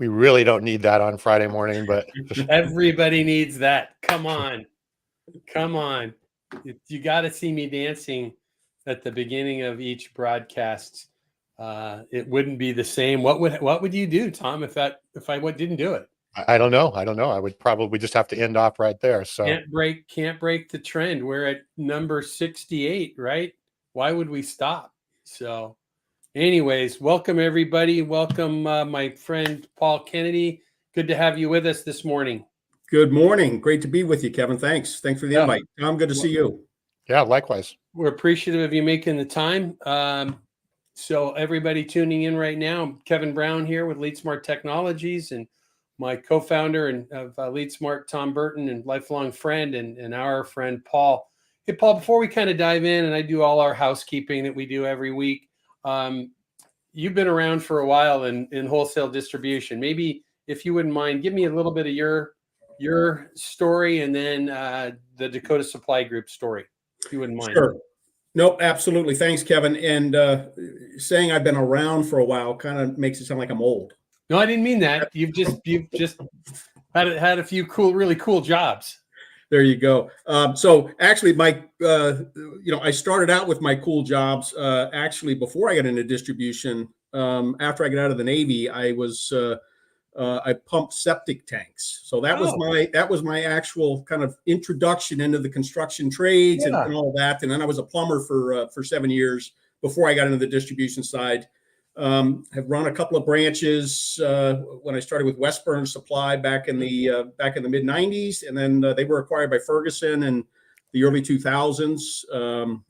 we really don't need that on Friday morning, but everybody needs that. Come on. You got to see me dancing at the beginning of each broadcast. It wouldn't be the same. What would you do, Tom, if I didn't do it? I don't know. I would probably just have to end off right there. So can't break the trend. We're at number 68, right? Why would we stop? So anyways, welcome everybody. Welcome my friend Paul Kennedy. Good to have you with us this morning. Good morning. Great to be with you, Kevin. Thanks for the invite. Tom, good to see you. Yeah, likewise. We're appreciative of you making the time. So everybody tuning in right now, Kevin Brown here with Lead Smart Technologies, and my co-founder of Lead Smart, Tom Burton, and lifelong friend and our friend Paul. Hey, Paul, before we kind of dive in, and I do all our housekeeping that we do every week, you've been around for a while in wholesale distribution. Maybe if you wouldn't mind, give me a little bit of your story and then the Dakota Supply Group story, if you wouldn't mind. Sure. Nope, absolutely. Thanks, Kevin. And saying I've been around for a while kind of makes it sound like I'm old. No, I didn't mean that. You've just had a few really cool jobs. There you go. So actually, I started out with my cool jobs. Actually, before I got into distribution, after I got out of the Navy, I pumped septic tanks. So that was my actual kind of introduction into the construction trades and all that. And then I was a plumber for 7 years before I got into the distribution side. Have run a couple of branches when I started with Westburn Supply back in the mid 90s, and then they were acquired by Ferguson in the early 2000s.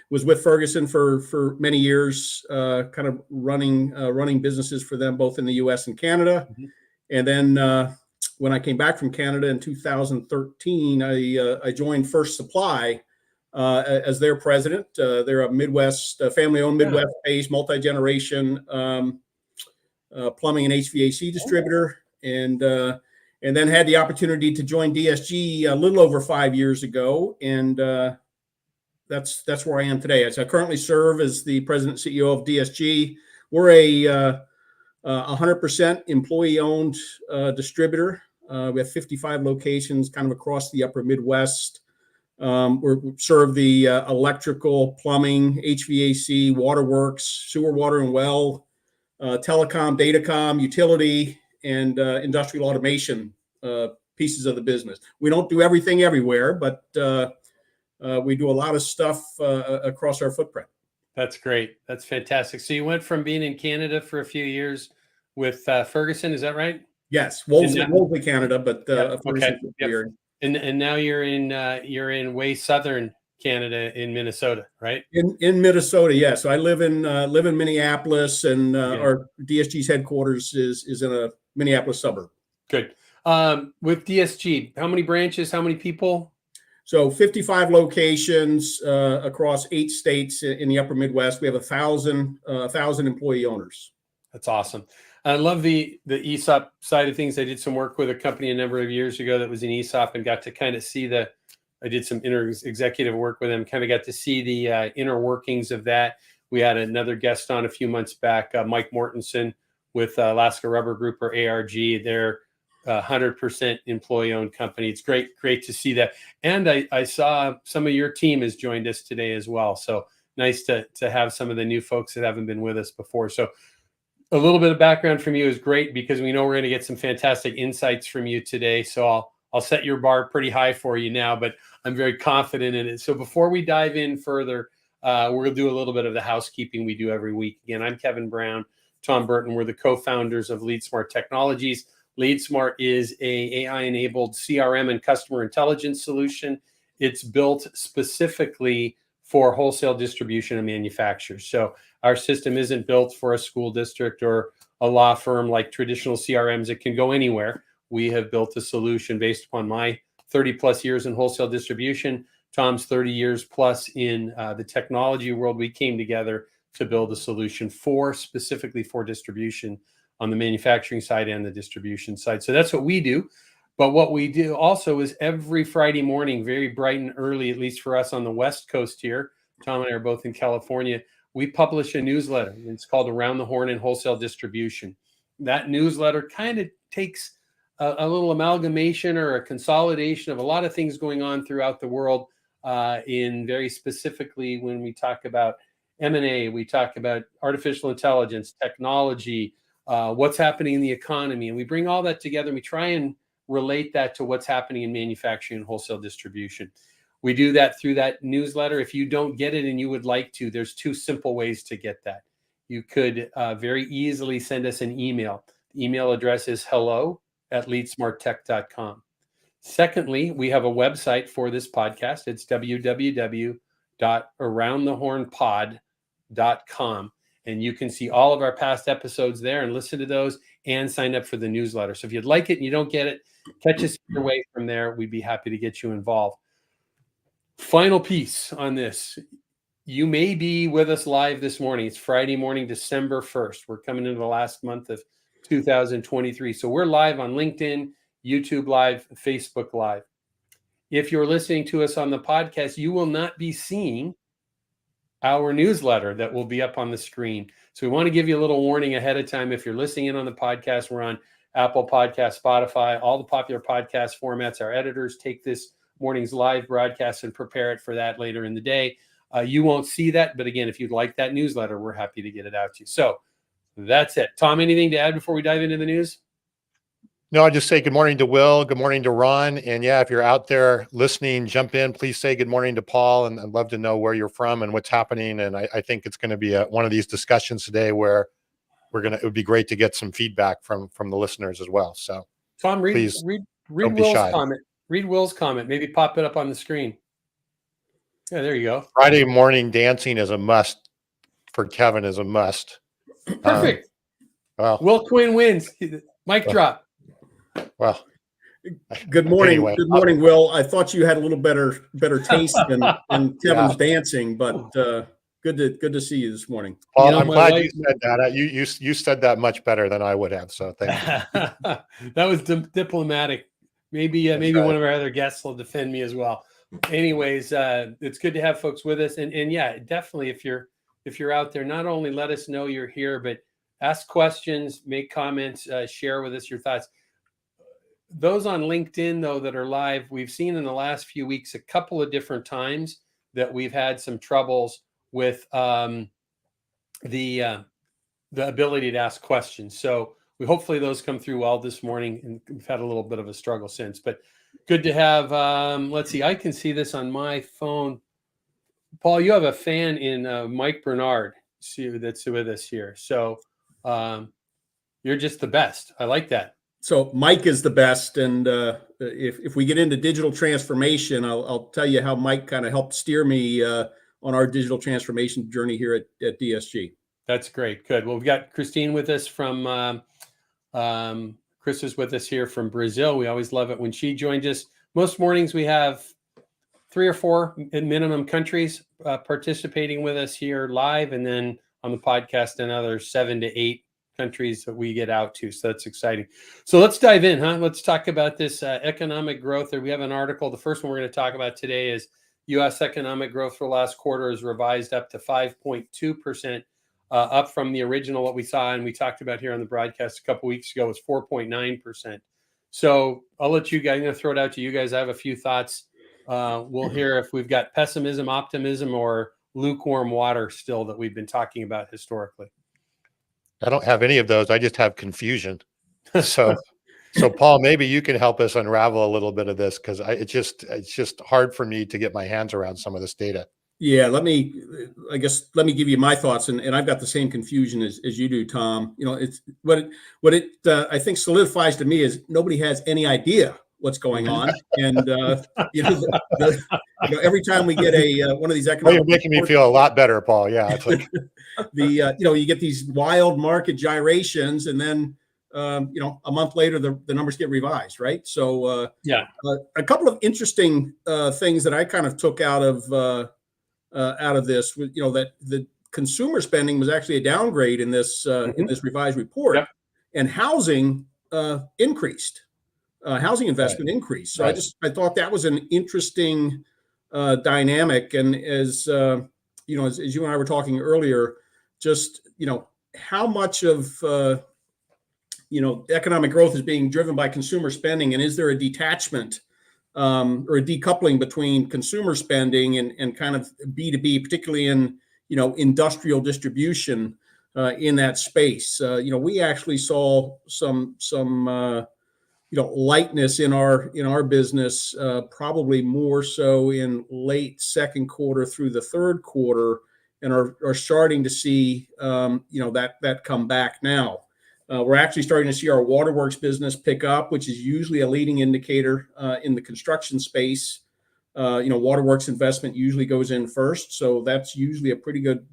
Was with Ferguson for many years, kind of running businesses for them both in the U.S. and Canada. Mm-hmm. And then when I came back from Canada in 2013, I joined First Supply as their president. They're a Midwest, family-owned Midwest-based, multi-generation plumbing and HVAC distributor, and then had the opportunity to join DSG a little over 5 years ago, and that's where I am today. As I currently serve as the president and CEO of DSG. We're a 100% employee-owned distributor. We have 55 locations, kind of across the upper Midwest. We serve the electrical, plumbing, HVAC, waterworks, sewer, water and well, telecom, datacom, utility, and industrial automation pieces of the business. We don't do everything everywhere, but we do a lot of stuff across our footprint. That's great. That's fantastic. So you went from being in Canada for a few years with Ferguson, is that right? Yes, Wholesale, Canada, but Ferguson. Yep. And now you're in way southern Canada in Minnesota, right? In Minnesota, yeah. So I live in Minneapolis, and our DSG's headquarters is in a Minneapolis suburb. Good. With DSG, how many branches? How many people? So 55 locations across 8 states in the upper Midwest. We have 1,000 employee owners. That's awesome. I love the ESOP side of things. I did some work with a company a number of years ago that was in ESOP and got to kind of see I did some executive work with them, kind of got to see the inner workings of that. We had another guest on a few months back, Mike Mortensen with Alaska Rubber Group, or ARG. They're 100% employee-owned company. It's great to see that. And I saw some of your team has joined us today as well. So nice to have some of the new folks that haven't been with us before. So a little bit of background from you is great, because we know we're going to get some fantastic insights from you today. So I'll set your bar pretty high for you now, but I'm very confident in it. So before we dive in further, we're going to do a little bit of the housekeeping we do every week. Again, I'm Kevin Brown, Tom Burton. We're the co-founders of Lead Smart Technologies. Lead Smart is a AI-enabled CRM and customer intelligence solution. It's built specifically for wholesale distribution and manufacturers. So our system isn't built for a school district or a law firm like traditional CRMs. It can go anywhere. We have built a solution based upon my 30 plus years in wholesale distribution, Tom's 30 years plus in the technology world. We came together to build a solution specifically for distribution on the manufacturing side and the distribution side. So that's what we do. But what we do also is every Friday morning, very bright and early, at least for us on the West Coast here, Tom and I are both in California, we publish a newsletter. It's called Around the Horn in Wholesale Distribution. that newsletter kind of takes a little amalgamation or a consolidation of a lot of things going on throughout the world. In very specifically, when we talk about M&A, we talk about artificial intelligence, technology, what's happening in the economy, and we bring all that together and we try and relate that to what's happening in manufacturing and wholesale distribution. We do that through that newsletter. If you don't get it and you would like to, there's two simple ways to get that. You could very easily send us an email. The email address is hello@leadsmarttech.com. Secondly, we have a website for this podcast. It's www.aroundthehornpod.com. And you can see all of our past episodes there and listen to those and sign up for the newsletter. So if you'd like it and you don't get it, catch us your way from there. We'd be happy to get you involved. Final piece on this. You may be with us live this morning. It's Friday morning, December 1st. We're coming into the last month of 2023. So we're live on LinkedIn, YouTube Live, Facebook Live. If you're listening to us on the podcast, you will not be seeing our newsletter that will be up on the screen. So we want to give you a little warning ahead of time. If you're listening in on the podcast, we're on Apple Podcasts, Spotify, all the popular podcast formats. Our editors take this morning's live broadcast and prepare it for that later in the day. You won't see that. But again, if you'd like that newsletter, we're happy to get it out to you. So that's it. Tom, anything to add before we dive into the news? No, I just say good morning to Will. Good morning to Ron. And yeah, if you're out there listening, jump in. Please say good morning to Paul. And I'd love to know where you're from and what's happening. And I think it's going to be one of these discussions today where it would be great to get some feedback from the listeners as well. So Tom, read Will's shy. comment. Read Will's comment. Maybe pop it up on the screen. Yeah, there you go. Friday morning dancing is a must for Kevin, is a must. Perfect. Well, Will Quinn wins. Mic drop. Well, good morning. Anyway, Good morning, Will. I thought you had a little better taste than Kevin's dancing, but good to see you this morning. Paul, I'm glad you said that. You said that much better than I would have. So thank you. That was diplomatic. Maybe right. one of our other guests will defend me as well. Anyways, it's good to have folks with us, and yeah, definitely if you're out there, not only let us know you're here, but ask questions, make comments, share with us your thoughts. Those on LinkedIn, though, that are live, we've seen in the last few weeks a couple of different times that we've had some troubles with the ability to ask questions. So hopefully those come through well this morning, and we've had a little bit of a struggle since. But good to have. Let's see, I can see this on my phone. Paul, you have a fan in Mike Bernard, that's with us here. So you're just the best. I like that. So Mike is the best, and if we get into digital transformation, I'll tell you how Mike kind of helped steer me on our digital transformation journey here at DSG. That's great. Good. Well, we've got Christine with us from Chris is with us here from Brazil. We always love it when she joins us. Most mornings we have 3 or 4 minimum countries participating with us here live, and then on the podcast another 7 to 8 countries that we get out to. So that's exciting. So let's dive in, huh? Let's talk about this economic growth. We have an article. The first one we're going to talk about today is U.S. economic growth for last quarter is revised up to 5.2%, up from the original, what we saw and we talked about here on the broadcast a couple weeks ago, was 4.9%. So I'll let you guys, I'm going to throw it out to you guys. I have a few thoughts. We'll hear if we've got pessimism, optimism, or lukewarm water still that we've been talking about historically. I don't have any of those. I just have confusion. So Paul, maybe you can help us unravel a little bit of this, because it's just hard for me to get my hands around some of this data. Yeah, let me give you my thoughts, and I've got the same confusion as you do, Tom. You know, it's what it I think solidifies to me is nobody has any idea what's going on, and every time we get one of these economic, you're making me feel a lot better, Paul. Yeah, it's like you get these wild market gyrations, and then a month later the numbers get revised, right? So a couple of interesting things that I kind of took out of this, that the consumer spending was actually a downgrade in this revised report, and housing increased. Housing investment increased. So I thought that was an interesting dynamic. And as as you and I were talking earlier, just how much of economic growth is being driven by consumer spending, and is there a detachment or a decoupling between consumer spending and kind of B2B, particularly in industrial distribution in that space? We actually saw some lightness in our business, probably more so in late second quarter through the third quarter, and are starting to see that come back now. We're actually starting to see our waterworks business pick up, which is usually a leading indicator in the construction space. Waterworks investment usually goes in first, so that's usually a pretty good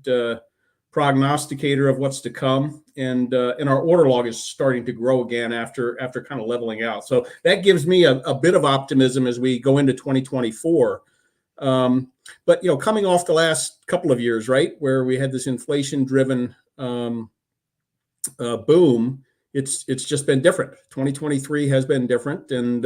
prognosticator of what's to come. And our order log is starting to grow again after kind of leveling out. So that gives me a bit of optimism as we go into 2024. But coming off the last couple of years, right, where we had this inflation-driven boom, it's just been different. 2023 has been different, and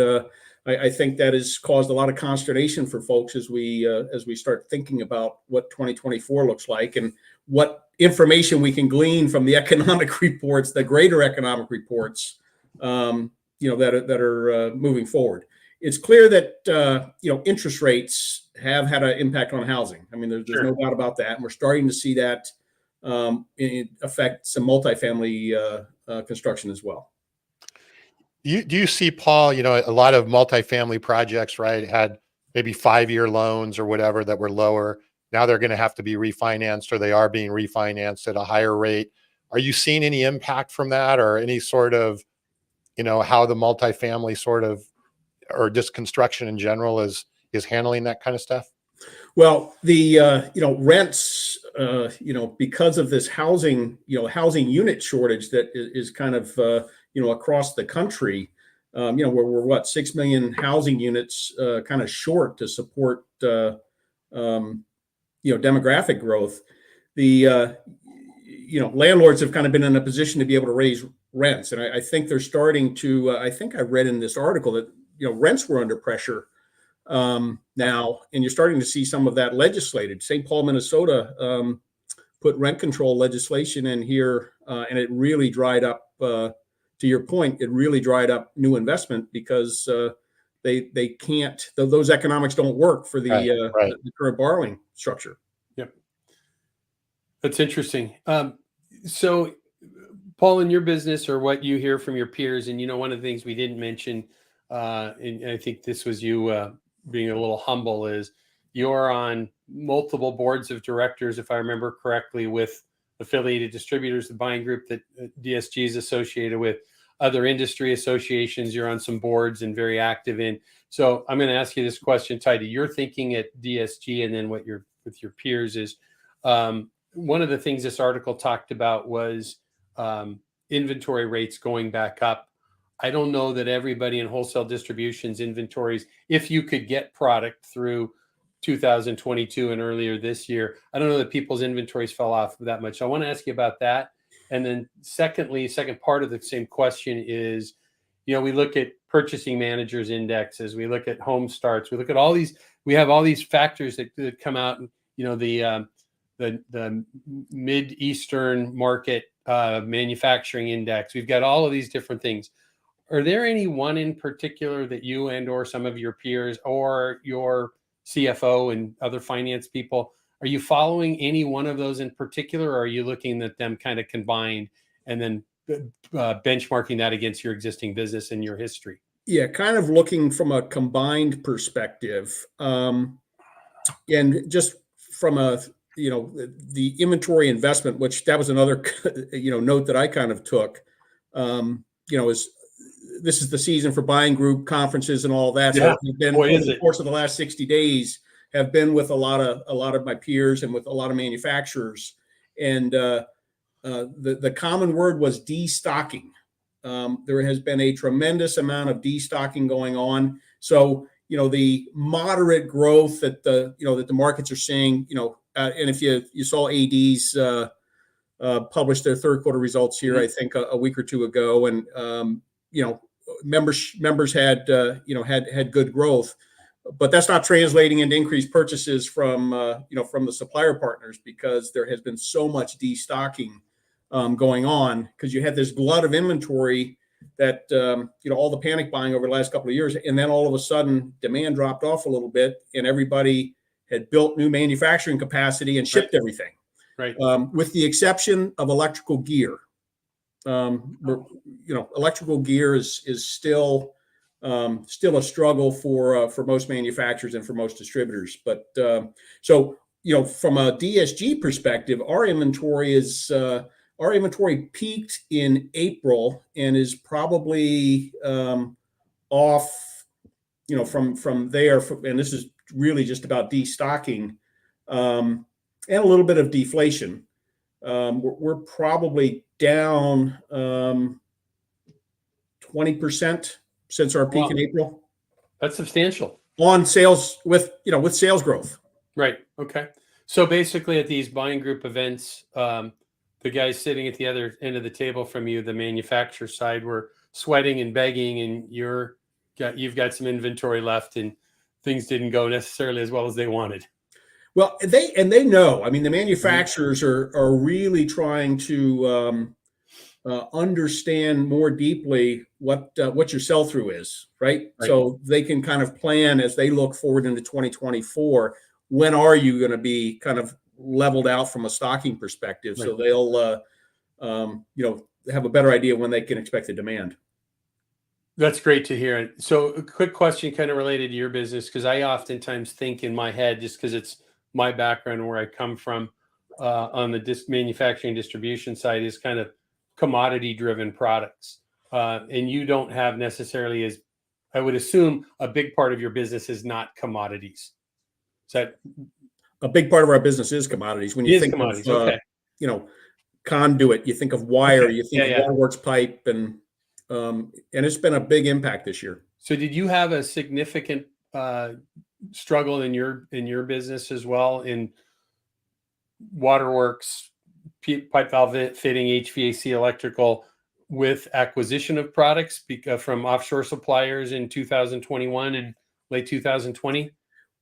I think that has caused a lot of consternation for folks as we start thinking about what 2024 looks like and what information we can glean from the economic reports, the greater economic reports, that are moving forward. It's clear that interest rates have had an impact on housing. I mean, there's no doubt about that, and we're starting to see that affect some multifamily construction as well. Do you see, Paul, a lot of multifamily projects, right, had maybe 5-year loans or whatever that were lower. Now they're going to have to be refinanced, or they are being refinanced at a higher rate. Are you seeing any impact from that, or any sort of, how the multifamily sort of, or just construction in general is handling that kind of stuff? Well, the rents, because of this housing unit shortage that is kind of across the country, we're 6 million housing units kind of short to support demographic growth. The landlords have kind of been in a position to be able to raise rents, and I think they're starting to. I think I read in this article that rents were under pressure now, and you're starting to see some of that legislated. St. Paul, Minnesota, put rent control legislation in here, and it really dried up. To your point, it really dried up new investment because they can't. Those economics don't work for the the current borrowing structure. Yep, that's interesting. So, Paul, in your business, or what you hear from your peers, and one of the things we didn't mention, and I think this was you being a little humble, is you're on multiple boards of directors, if I remember correctly, with affiliated distributors, the buying group that DSG is associated with, other industry associations you're on some boards and very active in. So I'm going to ask you this question tied to your thinking at DSG, and then what with your peers is. One of the things this article talked about was inventory rates going back up. I don't know that everybody in wholesale distribution's inventories, if you could get product through 2022 and earlier this year, I don't know that people's inventories fell off that much. So I want to ask you about that. And then secondly, second part of the same question is, we look at purchasing managers indexes, we look at home starts, we look at all these, we have all these factors that come out, and the Mid-Eastern market manufacturing index. We've got all of these different things. Are there any one in particular that you and or some of your peers or your CFO and other finance people, are you following any one of those in particular, or are you looking at them kind of combined and then benchmarking that against your existing business and your history? Yeah, kind of looking from a combined perspective, and just from the inventory investment, which that was another note that I kind of took. Is this is the season for buying group conferences and all that. Yeah. So I've been over the course of the last 60 days, have been with a lot of my peers and with a lot of manufacturers, and the common word was destocking. There has been a tremendous amount of destocking going on. So the moderate growth that the markets are seeing, and if you saw AD's published their third quarter results here, I think a week or two ago, and members had good growth, but that's not translating into increased purchases from the supplier partners, because there has been so much destocking going on, because you had this glut of inventory that, all the panic buying over the last couple of years. And then all of a sudden demand dropped off a little bit and everybody had built new manufacturing capacity and shipped everything. Right. With the exception of electrical gear. Electrical gear is still a struggle for most manufacturers and for most distributors. But so from a DSG perspective, our inventory peaked in April and is probably off, from there. And this is really just about destocking and a little bit of deflation. We're probably down 20% since our peak in April. That's substantial on sales with sales growth. Right. Okay. So basically, at these buying group events, the guys sitting at the other end of the table from you, the manufacturer side, were sweating and begging, and you've got some inventory left, and things didn't go necessarily as well as they wanted. Well, they know. I mean, the manufacturers are really trying to understand more deeply what your sell through is, right? So they can kind of plan as they look forward into 2024. When are you going to be kind of leveled out from a stocking perspective? So they'll have a better idea when they can expect the demand. That's great to hear. So a quick question kind of related to your business, because I oftentimes think in my head, just because it's my background and where I come from on the manufacturing distribution side, is kind of commodity driven products. And you don't have necessarily, as I would assume, a big part of your business is not commodities. Is that a big part of our business is commodities? When you think commodities, of conduit, you think of wire, you think of waterworks pipe, and it's been a big impact this year. So did you have a significant struggle in your business as well, in waterworks, pipe valve fitting, HVAC, electrical, with acquisition of products from offshore suppliers in 2021 and late 2020?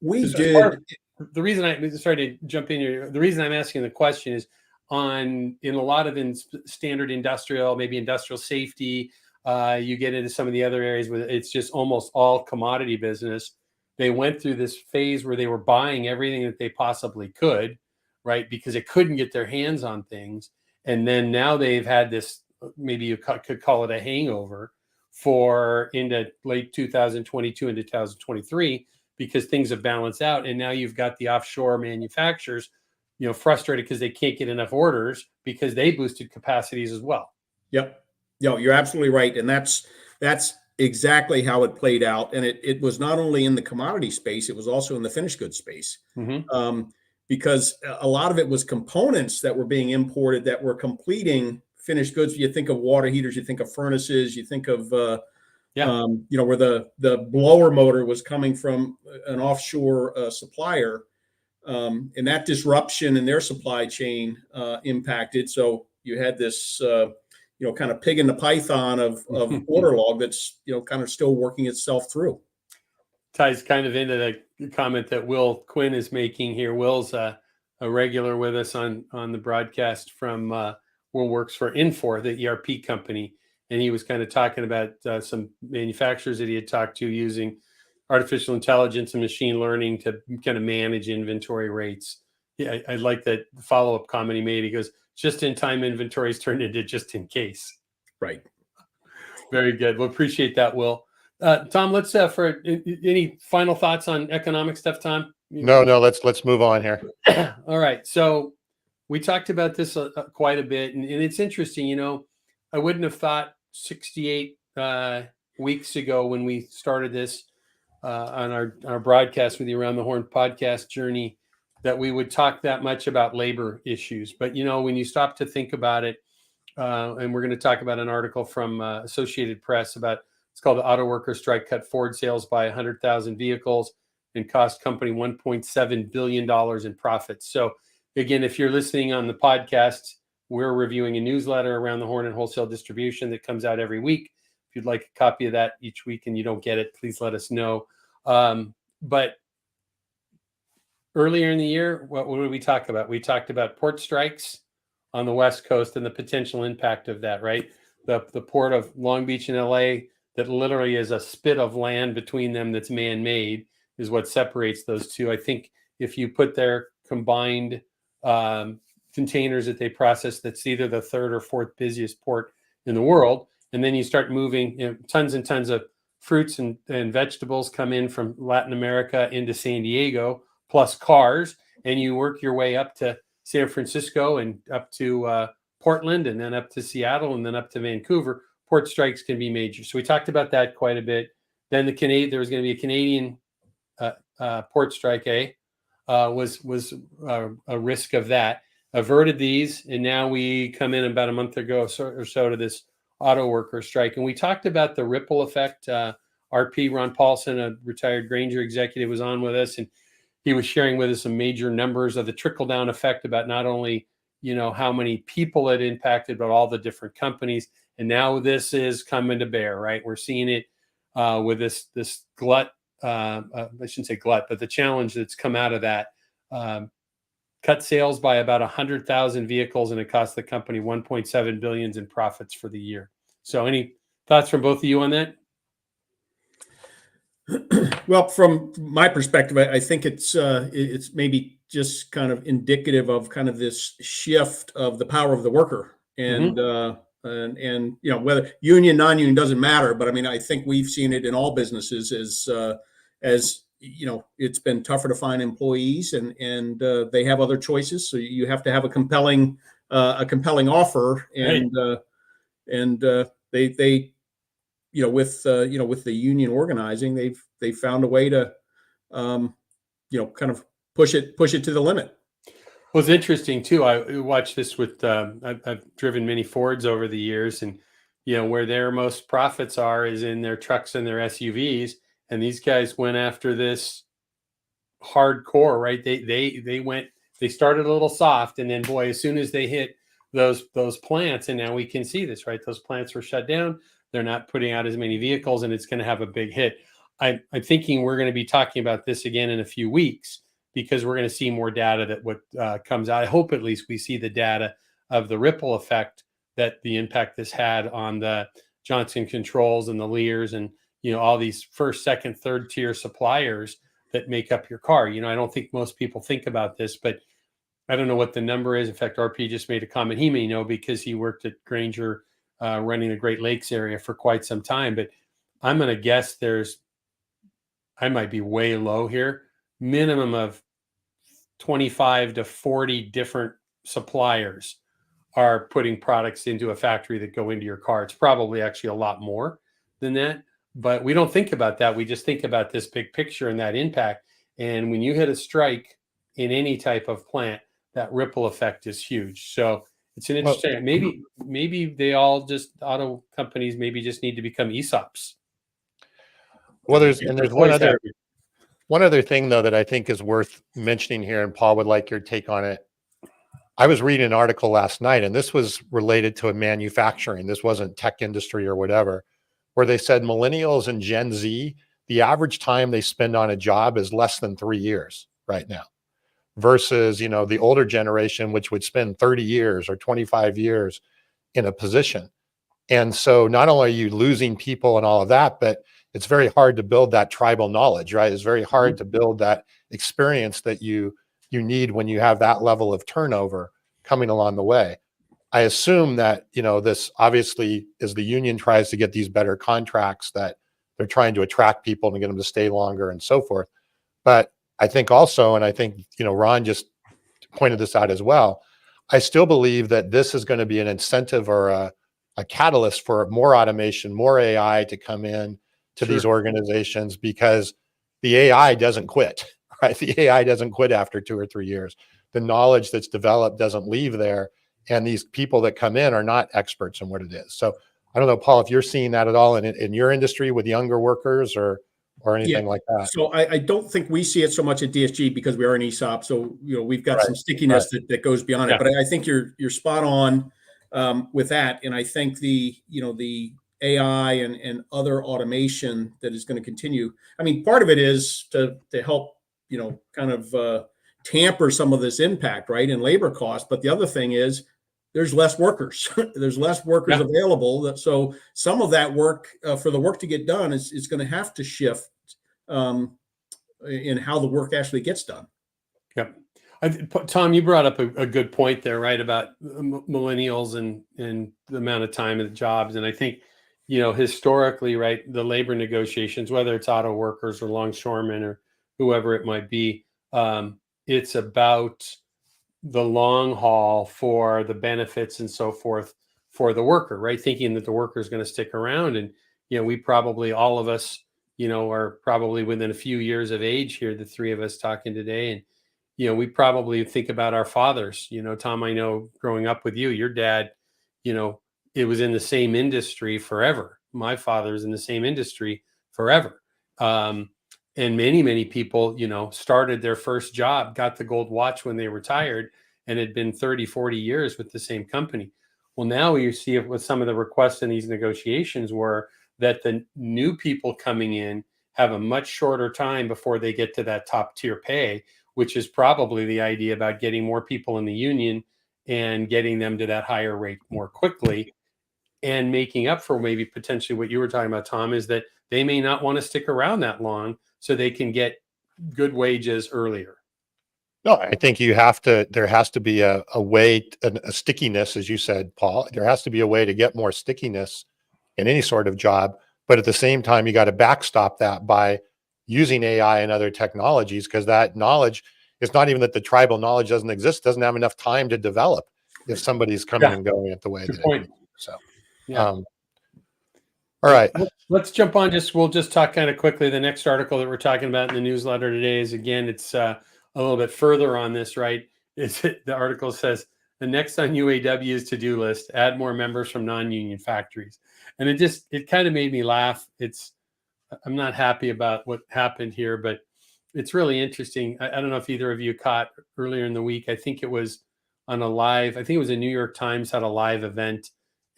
We did. The reason sorry to jump in here. The reason I'm asking the question is in a lot of standard industrial, maybe industrial safety, you get into some of the other areas where it's just almost all commodity business. They went through this phase where they were buying everything that they possibly could, right? Because they couldn't get their hands on things. And then now they've had this, maybe you could call it a hangover into late 2022 and 2023, because things have balanced out. And now you've got the offshore manufacturers, frustrated because they can't get enough orders because they boosted capacities as well. Yep. No, you're absolutely right. And that's exactly how it played out. And it was not only in the commodity space, it was also in the finished goods space. Because a lot of it was components that were being imported that were completing finished goods. You think of water heaters, you think of furnaces, you think of, where the blower motor was coming from an offshore supplier, and that disruption in their supply chain impacted. So you had this, kind of pig in the python of order log that's, kind of still working itself through. Ties kind of into the comment that Will Quinn is making here. Will's a regular with us on the broadcast from Will works for Infor, the ERP company. And he was kind of talking about some manufacturers that he had talked to using artificial intelligence and machine learning to kind of manage inventory rates. Yeah, I like that follow-up comment he made. He goes, just-in-time inventories turned into just-in-case. Right. Very good. Well, appreciate that, Will. Tom, let's for any final thoughts on economic stuff, Tom? No, let's move on here. All right. So we talked about this quite a bit, and it's interesting. I wouldn't have thought 68 weeks ago when we started this on our broadcast with the Around the Horn podcast journey that we would talk that much about labor issues. But, when you stop to think about it, and we're going to talk about an article from Associated Press about, it's called the Auto Worker Strike Cut Ford Sales by 100,000 Vehicles and Cost Company $1.7 billion in profits. So again, if you're listening on the podcast, we're reviewing a newsletter, Around the Horn and Wholesale Distribution, that comes out every week. If you'd like a copy of that each week and you don't get it, please let us know. But earlier in the year, what did we talk about? We talked about port strikes on the West Coast and the potential impact of that, right? The port of Long Beach and LA, that literally is a spit of land between them that's man-made, is what separates those two. I think if you put their combined containers that they process, that's either the third or fourth busiest port in the world. And then you start moving, tons and tons of fruits and vegetables come in from Latin America into San Diego, plus cars, and you work your way up to San Francisco and up to Portland, and then up to Seattle, and then up to Vancouver. Port strikes can be major. So we talked about that quite a bit. Then there was going to be a Canadian port strike. Was a risk of that. Averted these, and now we come in about a month ago or so to this auto worker strike. And we talked about the ripple effect. RP Ron Paulson, a retired Grainger executive, was on with us, and he was sharing with us some major numbers of the trickle down effect about not only how many people it impacted, but all the different companies. And now this is coming to bear, right? We're seeing it with this glut. I shouldn't say glut, but the challenge that's come out of that. Cut sales by about 100,000 vehicles, and it cost the company 1.7 billion in profits for the year. So, any thoughts from both of you on that? Well, from my perspective, I think it's maybe just kind of indicative of kind of this shift of the power of the worker, and whether union, non-union doesn't matter. But I mean, I think we've seen it in all businesses as it's been tougher to find employees, and they have other choices. So you have to have a compelling offer, and they with the union organizing, they've found a way to kind of push it to the limit. Well, it's interesting too. I watched this with I've driven many Fords over the years, and where their most profits are is in their trucks and their SUVs. And these guys went after this hardcore, right? They started a little soft, and then boy, as soon as they hit those plants, and now we can see this, right? Those plants were shut down. They're not putting out as many vehicles, and it's going to have a big hit. I'm thinking we're going to be talking about this again in a few weeks, because we're going to see more data that what comes out. I hope at least we see the data of the ripple effect, that the impact this had on the Johnson Controls and the Lears and all these first, second, third tier suppliers that make up your car. I don't think most people think about this, but I don't know what the number is. In fact, RP just made a comment. He may know because he worked at Grainger running the Great Lakes area for quite some time. But I'm going to guess I might be way low here, minimum of 25 to 40 different suppliers are putting products into a factory that go into your car. It's probably actually a lot more than that. But we don't think about that. We just think about this big picture and that impact. And when you hit a strike in any type of plant, that ripple effect is huge. So it's an interesting. Maybe they all just auto companies maybe just need to become ESOPs. Well, there's one other thing though that I think is worth mentioning here, and Paul would like your take on it. I was reading an article last night, and this was related to a manufacturing. This wasn't tech industry or whatever, where they said millennials and Gen Z, the average time they spend on a job is less than 3 years right now, versus, the older generation, which would spend 30 years or 25 years in a position. And so not only are you losing people and all of that, but it's very hard to build that tribal knowledge, right? It's very hard to build that experience that you need when you have that level of turnover coming along the way. I assume that, this obviously, as the union tries to get these better contracts, that they're trying to attract people and get them to stay longer and so forth. But I think also, and I think, Ron just pointed this out as well, I still believe that this is going to be an incentive or a catalyst for more automation, more AI to come in to these organizations, because the AI doesn't quit, right? The AI doesn't quit after 2 or 3 years. The knowledge that's developed doesn't leave there. And these people that come in are not experts in what it is. So I don't know, Paul, if you're seeing that at all in your industry with younger workers or anything like that. So I don't think we see it so much at DSG because we are an ESOP. So, we've got some stickiness that goes beyond it. But I think you're spot on with that. And I think the AI and other automation that is going to continue. I mean, part of it is to help, kind of tamper some of this impact, right, in labor costs. But the other thing is there's less workers. There's less workers available. So some of that work for the work to get done is going to have to shift in how the work actually gets done. Yep. Tom, you brought up a good point there, right, about millennials and the amount of time and jobs. And I think, historically, right, the labor negotiations, whether it's auto workers or longshoremen or whoever it might be, it's about the long haul for the benefits and so forth for the worker, right? Thinking that the worker is going to stick around. And, we probably, all of us, are probably within a few years of age here, the three of us talking today. And, we probably think about our fathers. Tom, I know growing up with you, your dad, it was in the same industry forever. My father's in the same industry forever. And many, many people, started their first job, got the gold watch when they retired, and had been 30, 40 years with the same company. Well, now you see it with some of the requests in these negotiations were that the new people coming in have a much shorter time before they get to that top tier pay, which is probably the idea about getting more people in the union and getting them to that higher rate more quickly, and making up for maybe potentially what you were talking about, Tom, is that they may not want to stick around that long so they can get good wages earlier. No, I think there has to be a way, a stickiness, as you said, Paul. There has to be a way to get more stickiness in any sort of job. But at the same time, you got to backstop that by using AI and other technologies, because that knowledge, it's not even that the tribal knowledge doesn't exist, doesn't have enough time to develop if somebody's coming and going at the way Good that point. it is. So, yeah. All right. Let's jump on. We'll just talk kind of quickly. The next article that we're talking about in the newsletter today is, again, it's a little bit further on this, right? The article says, the next on UAW's to-do list, add more members from non-union factories. And it kind of made me laugh. I'm not happy about what happened here, but it's really interesting. I don't know if either of you caught earlier in the week. I think it was on a live, I think it was a New York Times had a live event,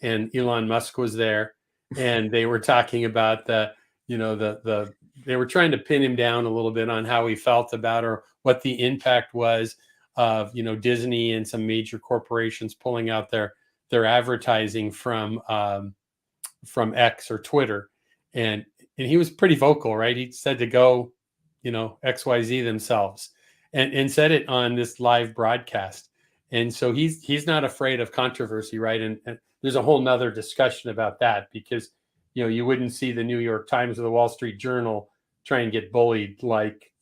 and Elon Musk was there, and they were talking about they were trying to pin him down a little bit on how he felt about, or what the impact was of, Disney and some major corporations pulling out their advertising from X or Twitter. And he was pretty vocal, right? He said to go, XYZ themselves, and said it on this live broadcast. And so he's not afraid of controversy, right? And there's a whole nother discussion about that, because, you wouldn't see the New York Times or the Wall Street Journal try and get bullied like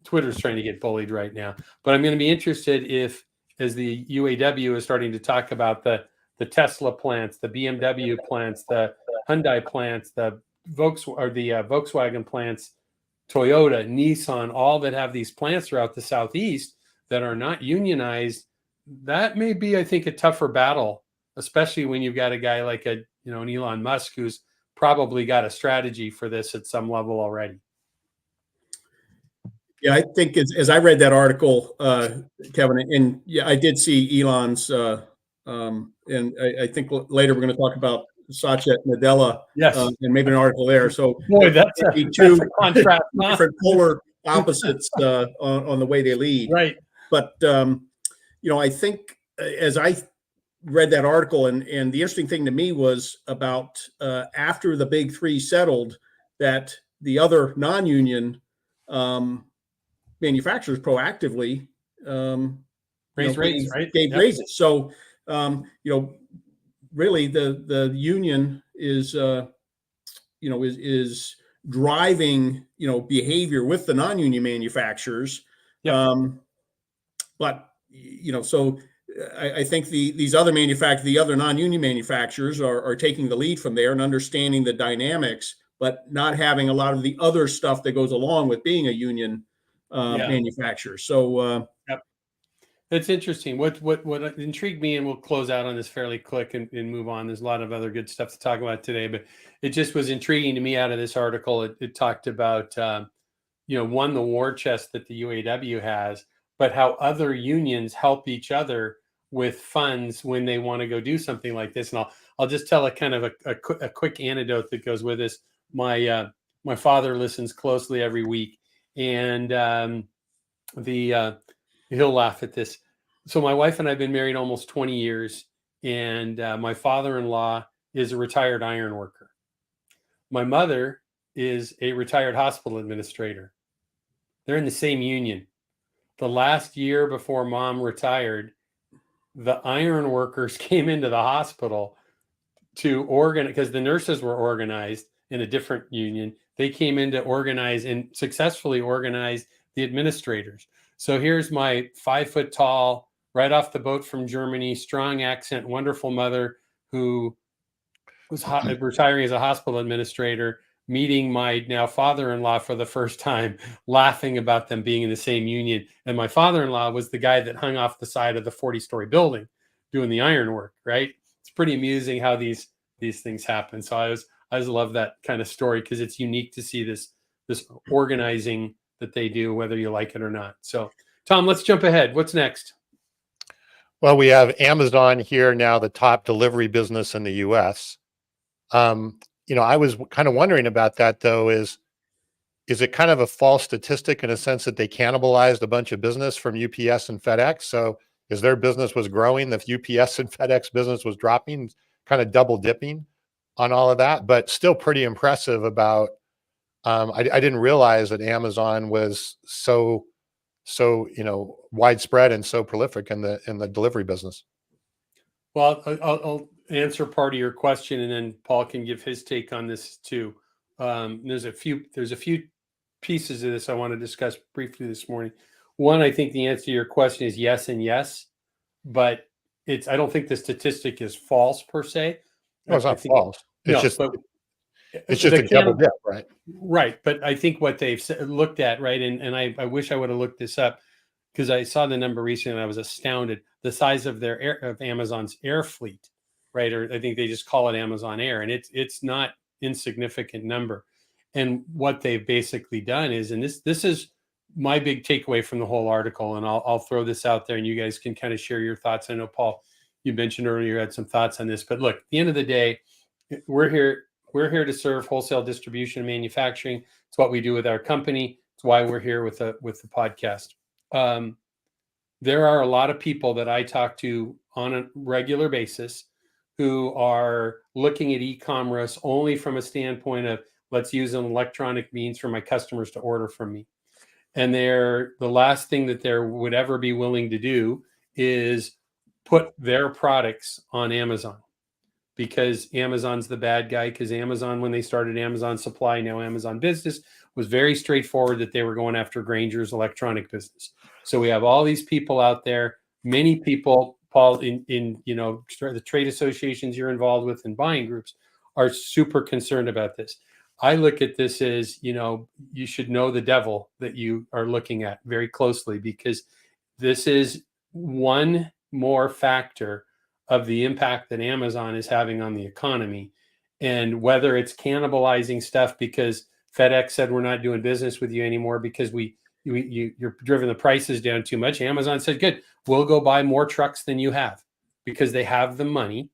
Twitter's trying to get bullied right now. But I'm going to be interested if, as the UAW is starting to talk about the Tesla plants, the BMW plants, the Hyundai plants, the Volkswagen plants, Toyota, Nissan, all that have these plants throughout the Southeast that are not unionized, that may be, I think, a tougher battle, especially when you've got a guy like an Elon Musk, who's probably got a strategy for this at some level already. Yeah, I think as I read that article, Kevin, and yeah, I did see Elon's, and I think later we're going to talk about Satya Nadella, Yes, and maybe an article there. So boy, that's two a contrast, different polar opposites on the way they lead. Right. But I think as I read that article, and the interesting thing to me was about after the big three settled, that the other non-union manufacturers proactively raise rates, right? Gave raises. So really the union is is driving behavior with the non-union manufacturers. Yep. But so I think the other non-union manufacturers are taking the lead from there and understanding the dynamics, but not having a lot of the other stuff that goes along with being a union manufacturer. So yep. That's interesting. What intrigued me, and we'll close out on this fairly quick and move on. There's a lot of other good stuff to talk about today, but it just was intriguing to me out of this article. It talked about, one, the war chest that the UAW has, but how other unions help each other with funds when they want to go do something like this. And I'll just tell a kind of a quick anecdote that goes with this. My father listens closely every week, and he'll laugh at this. So my wife and I have been married almost 20 years, and my father-in-law is a retired iron worker. My mother is a retired hospital administrator. They're in the same union. The last year before mom retired, the iron workers came into the hospital to organize, because the nurses were organized in a different union. They came in to organize and successfully organize the administrators. So here's my 5 foot tall, right off the boat from Germany, strong accent, wonderful mother who was retiring as a hospital administrator, meeting my now father-in-law for the first time, laughing about them being in the same union. And my father-in-law was the guy that hung off the side of the 40-story building doing the ironwork, right? It's pretty amusing how these things happen. So I always love that kind of story, because it's unique to see this organizing that they do, whether you like it or not. So Tom, let's jump ahead. What's next? Well, we have Amazon here now, the top delivery business in the US. I was kind of wondering about that, though. Is it kind of a false statistic in a sense that they cannibalized a bunch of business from UPS and FedEx? So as their business was growing, the UPS and FedEx business was dropping, kind of double dipping on all of that, but still pretty impressive about, I didn't realize that Amazon was so widespread and so prolific in the delivery business. Well, I'll answer part of your question, and then Paul can give his take on this too. There's a few pieces of this I want to discuss briefly this morning. One, I think the answer to your question is yes and yes, but I don't think the statistic is false per se. No, it's not false. It's just a double dip, right? Right, but I think what they've looked at, right, and I wish I would have looked this up, because I saw the number recently and I was astounded. The size of of Amazon's air fleet, right? Or I think they just call it Amazon Air, and it's not insignificant number. And what they've basically done is, and this is my big takeaway from the whole article, and I'll throw this out there, and you guys can kind of share your thoughts. I know, Paul, you mentioned earlier you had some thoughts on this, but look, at the end of the day, we're here to serve wholesale distribution and manufacturing. It's what we do with our company. It's why we're here with the podcast. There are a lot of people that I talk to on a regular basis who are looking at e-commerce only from a standpoint of, let's use an electronic means for my customers to order from me. And the last thing that they would ever be willing to do is put their products on Amazon, because Amazon's the bad guy. Because Amazon, when they started Amazon Supply, now Amazon Business, was very straightforward that they were going after Grainger's electronic business. So we have all these people out there, many people, Paul, in the trade associations you're involved with and buying groups, are super concerned about this. I look at this as, you should know the devil that you are looking at very closely, because this is one more factor of the impact that Amazon is having on the economy. And whether it's cannibalizing stuff because FedEx said we're not doing business with you anymore because you're driven the prices down too much. Amazon said, good, we'll go buy more trucks than you have, because they have the money.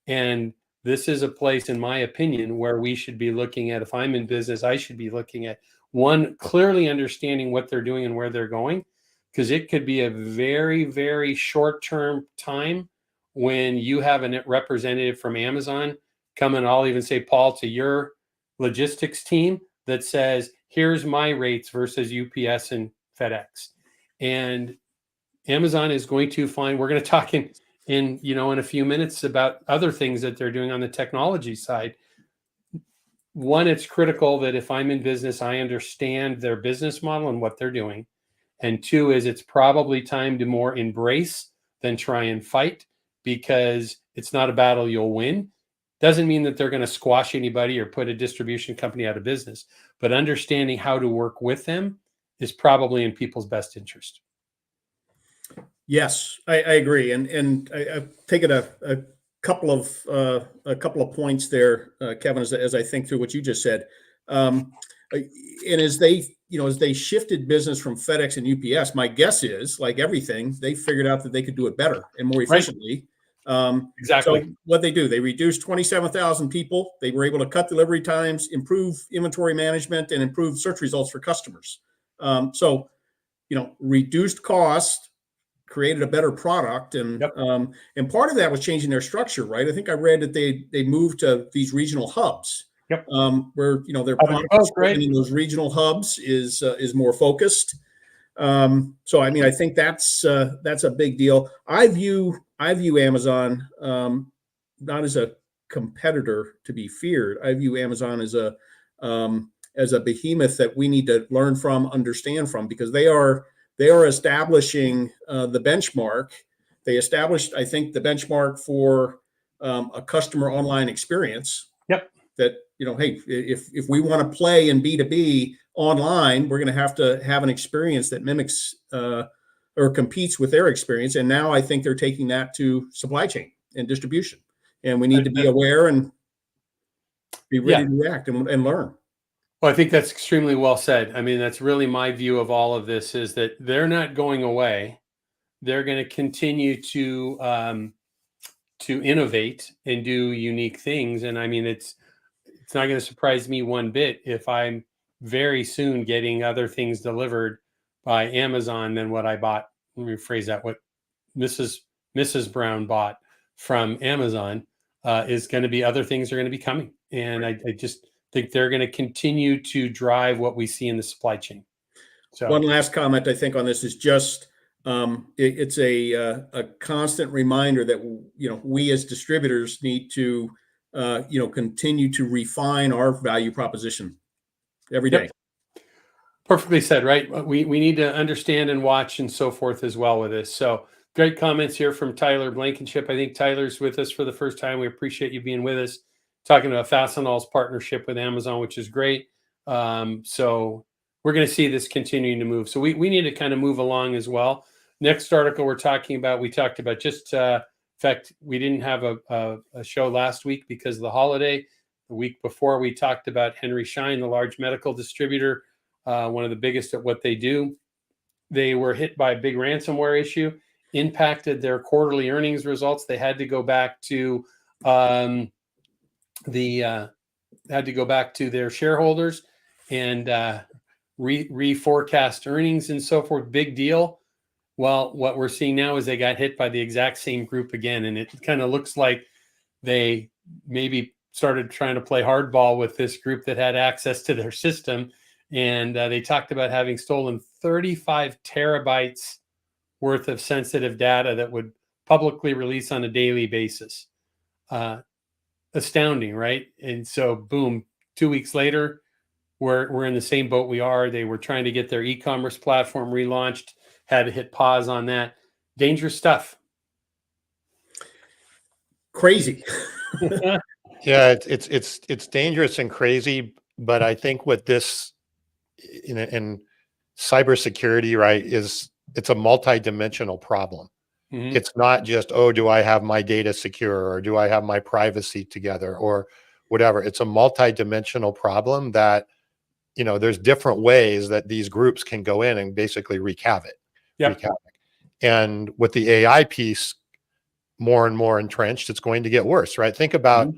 And this is a place, in my opinion, where we should be looking at, if I'm in business, I should be looking at, one, clearly understanding what they're doing and where they're going, because it could be a very, very short-term time when you have a representative from Amazon come and I'll even say, Paul, to your logistics team that says, here's my rates versus UPS and FedEx. And Amazon is going to find, we're going to talk in a few minutes about other things that they're doing on the technology side. One, it's critical that if I'm in business, I understand their business model and what they're doing. And two is, it's probably time to more embrace than try and fight, because it's not a battle you'll win. Doesn't mean that they're going to squash anybody or put a distribution company out of business, but understanding how to work with them is probably in people's best interest. Yes, I agree, and I've taken a couple of points there, Kevin, as I think through what you just said, and as they shifted business from FedEx and UPS, my guess is, like everything, they figured out that they could do it better and more efficiently. Right. Exactly. So what they do, they reduced 27,000 people. They were able to cut delivery times, improve inventory management, and improve search results for customers. So reduced cost, created a better product, and Yep. and part of that was changing their structure, right? I think I read that they moved to these regional hubs, Yep. where their Hub and product spoke, right? in those regional hubs is more focused. So I mean, I think that's a big deal. I view Amazon not as a competitor to be feared. I view Amazon as a behemoth that we need to learn from, understand from, because they are establishing the benchmark. They established, I think, the benchmark for a customer online experience. Yep. That, hey, if we want to play in B2B online, we're going to have an experience that mimics or competes with their experience. And now I think they're taking that to supply chain and distribution, and we need to be aware and be ready to react and learn. Well, I think that's extremely well said. I mean, that's really my view of all of this, is that they're not going away. They're going to continue to innovate and do unique things. And I mean, it's not going to surprise me one bit if I'm very soon getting other things delivered by Amazon than what I bought. Let me rephrase that. What Mrs. Brown bought from Amazon is going to be, other things are going to be coming. And I just think they're going to continue to drive what we see in the supply chain. So one last comment I think on this is just it's a constant reminder that we as distributors need to continue to refine our value proposition every day. Yep. Perfectly said, right? We need to understand and watch and so forth as well with this. So great comments here from Tyler Blankenship. I think Tyler's with us for the first time. We appreciate you being with us, talking about Fastenal's partnership with Amazon, which is great. So we're going to see this continuing to move. So we need to kind of move along as well. Next article we talked about just, in fact, we didn't have a show last week because of the holiday. The week before, we talked about Henry Schein, the large medical distributor, one of the biggest at what they do. They were hit by a big ransomware issue, impacted their quarterly earnings results. They had to go back to their shareholders and reforecast earnings and so forth. Big deal. Well, what we're seeing now is they got hit by the exact same group again, and it kind of looks like they maybe started trying to play hardball with this group that had access to their system. And they talked about having stolen 35 terabytes worth of sensitive data that would publicly release on a daily basis. Astounding, right? And so, boom, 2 weeks later, we're in the same boat we are. They were trying to get their e-commerce platform relaunched, had to hit pause on that. Dangerous stuff. Crazy. Yeah, it's dangerous and crazy, but I think what this in cybersecurity, right, is it's a multi-dimensional problem. Mm-hmm. It's not just, oh, do I have my data secure, or do I have my privacy together, or whatever. It's a multi-dimensional problem that, there's different ways that these groups can go in and basically wreak havoc. Yep. And with the AI piece more and more entrenched, it's going to get worse, right? Think about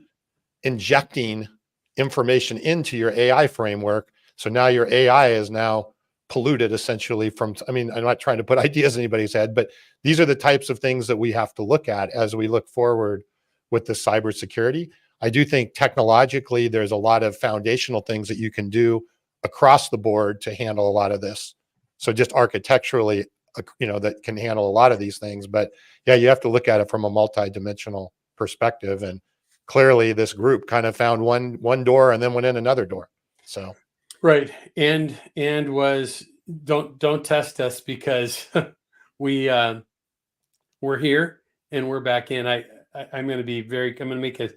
injecting information into your AI framework. So now your AI is now polluted essentially from, I'm not trying to put ideas in anybody's head, but these are the types of things that we have to look at as we look forward with the cybersecurity. I do think technologically there's a lot of foundational things that you can do across the board to handle a lot of this. So just architecturally, that can handle a lot of these things. But yeah, you have to look at it from a multi-dimensional perspective. And clearly this group kind of found one door and then went in another door. So right. And was don't test us, because we're here and we're back in. I'm going to make a